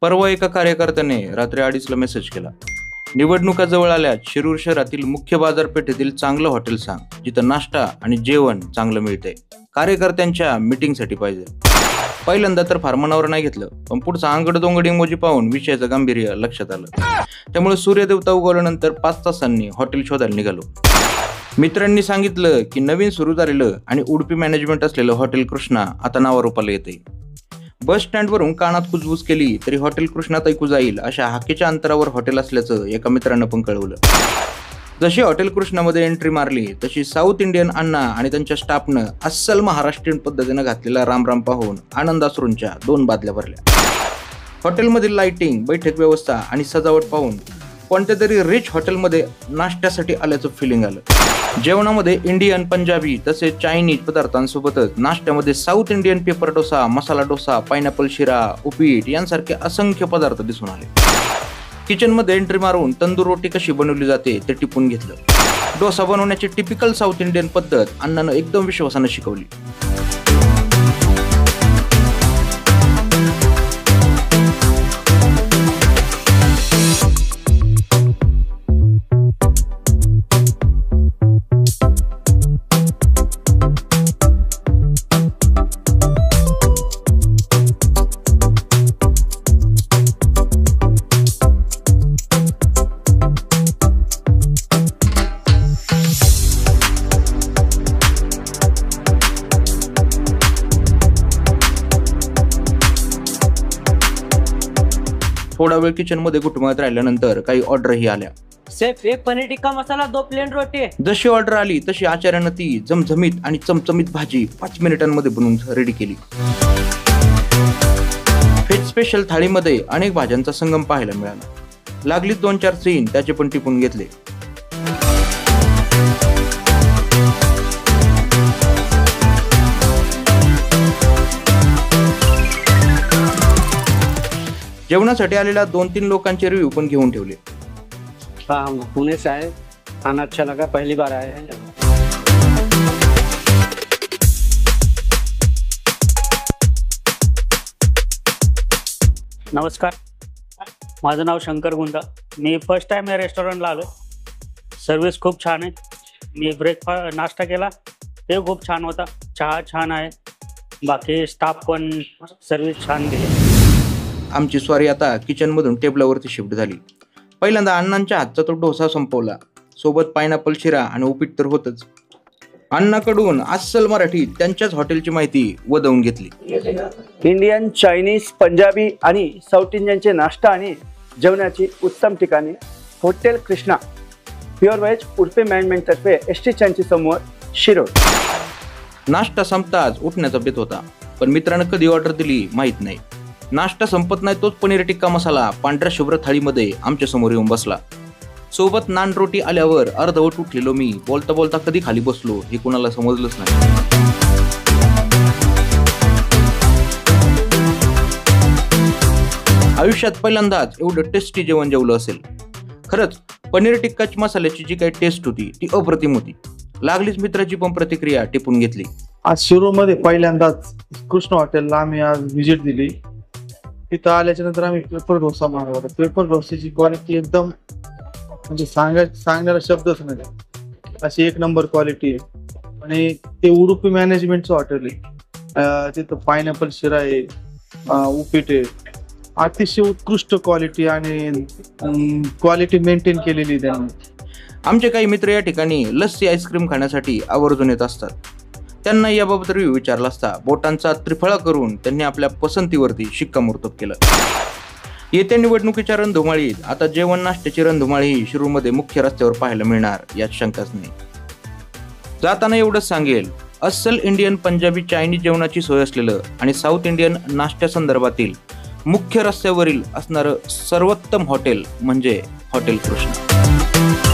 परवा एका कार्यकर्त्याने रात्री 2:30ला मेसेज केला, निवडणुका जवळ आल्यात शिरूर शहरातील मुख्य बाजारपेठेतील चांगलं हॉटेल सांग, जिथं नाश्ता आणि जेवण चांगलं मिळतंय. कार्यकर्त्यांच्या मीटिंगसाठी पाहिजे. पहिल्यांदा तर फार मनावर नाही घेतलं, पण पुढचा अंगडदोंगड इमोजी पाहून विषयाचं गांभीर्य लक्षात आलं. त्यामुळे सूर्यदेवता उगवल्यानंतर 5 तासांनी हॉटेल शोधायला निघालो. मित्रांनी सांगितलं की नवीन सुरू झालेलं आणि उडपी मॅनेजमेंट असलेलं हॉटेल कृष्णा आता नावारूपाला येते. बस स्टँडवरून कानात कुजबूज केली तरी हॉटेल कृष्णात ऐकू जाईल अशा हाकेच्या अंतरावर हॉटेल असल्याचं एका मित्रानं पण कळवलं. जशी हॉटेल कृष्णामध्ये एंट्री मारली तशी साऊथ इंडियन अण्णा आणि त्यांच्या स्टाफनं अस्सल महाराष्ट्रीयन पद्धतीनं घातलेला रामराम पाहून आनंदाश्रूंच्या 2 बादल्या भरल्या. हॉटेलमधील लाइटिंग, बैठक व्यवस्था आणि सजावट पाहून कोणत्या तरी रिच हॉटेलमध्ये नाश्त्यासाठी आल्याचं फिलिंग आलं. जेवणामध्ये इंडियन, पंजाबी तसेच चायनीज पदार्थांसोबतच नाश्त्यामध्ये south Indian paper dosa, masala dosa, pineapple शिरा, उपीट यांसारखे असंख्य पदार्थ दिसून आले. किचनमध्ये एंट्री मारून तंदूर रोटी कशी बनवली जाते ते टिपून घेतलं. डोसा बनवण्याची टिपिकल साऊथ इंडियन पद्धत अण्णानं एकदम विश्वासानं शिकवली. थोडा वेळ किचन मध्ये घुटमळत राहिल्यानंतर काही ऑर्डरही आल्या. सेफ 1 पनीर टिक्का मसाला 2 प्लेन रोटी. जशी ऑर्डर आली तशी आचार्यानं ती झमझमीत आणि चमचमीत भाजी 5 मिनिटांमध्ये बनवून रेडी केली. व्हेज स्पेशल थाळीमध्ये अनेक भाज्यांचा संगम पाहायला मिळाला. लागली 2-4 सीन त्याचे पण टिपून घेतले. जेवणासाठी आलेल्या 2-3 लोकांचे रिव्ह्यू पण घेऊन ठेवले. हम पुणे से आए, खाना अच्छा लगा, पहली बार आए हैं. नमस्कार, माझं नाव शंकर गुंदा. मी फर्स्ट टाइम या रेस्टॉरंटला आलो. सर्विस खूप छान आहे. मी ब्रेकफास्ट नाश्ता केला, ते खूप छान होता. चहा छान आहे. बाकी स्टाफ पण सर्विस छान दिली. आमची स्वारी आता किचनमधून टेबलावरती शिफ्ट झाली. पहिल्यांदा अण्णांच्या हातचा तो डोसा संपवला. सोबत पायनॅपल शिरा आणि उपीट तर होतच. अण्णाकडून अस्सल मराठीत त्यांच्याच हॉटेलची माहिती वदवून घेतली. इंडियन, चायनीज, पंजाबी आणि साऊथ इंडियनचे नाश्ता आणि जेवणाची उत्तम ठिकाणी hotel Krishna, pure veg, Udupi management तर्फे एसटी स्टँडची समोर, शिरूर. नाश्ता संपताच उठण्याचा बेत होता, पण मित्रानं कधी ऑर्डर दिली माहीत नाही. नाश्ता संपत नाही तोच पनीर टिक्का मसाला पांढऱ्या शुभ्र थाळीमध्ये आमच्या समोर येऊन बसला. सोबत नान रोटी आल्यावर अर्धवट उठलेलो मी बोलता बोलता कधी खाली बसलो हे कुणाला समजलंच नाही. आयुष्यात पहिल्यांदाच एवढं टेस्टी जेवण जेवलं असेल. खरंच पनीर टिक्का मसाल्याची जी काही टेस्ट होती ती अप्रतिम होती. लागलीच मित्राची पण प्रतिक्रिया टिपून घेतली. आज शिरूरमध्ये पहिल्यांदाच कृष्ण हॉटेलला आम्ही आज व्हिजिट दिली. तिथं आल्याच्या नंतर आम्ही पेपर डोसा मागवला. पेपर डोस्याची क्वालिटी एकदम म्हणजे सांगण्याला शब्दच नाही, अशी 1 नंबर क्वालिटी आहे. आणि ते उडुपी मॅनेजमेंटचं हॉटेल आहे. तिथं पायनॅपल शिरा आहे, उपीट आहे. अतिशय उत्कृष्ट क्वालिटी आणि क्वालिटी मेंटेन केलेली त्यांनी. आमचे काही मित्र या ठिकाणी लस्सी आईस्क्रीम खाण्यासाठी आवर्जून येत असतात. त्यांना याबाबत रिव्ह्यू विचारला असता बोटांचा त्रिफळा करून त्यांनी आपल्या पसंतीवरती शिक्कामोर्तब केलं. येत्या निवडणुकीच्या रणधुमाळीत आता जेवण नाश्त्याची रणधुमाळी शिरूरमध्ये मुख्य रस्त्यावर पाहायला मिळणार यात शंकाच नाही. जाताना एवढंच सांगेल, अस्सल इंडियन, पंजाबी, चायनीज जेवणाची सोय असलेलं आणि साऊथ इंडियन नाश्त्या संदर्भातील मुख्य रस्त्यावरील असणारं सर्वोत्तम हॉटेल म्हणजे हॉटेल कृष्णा.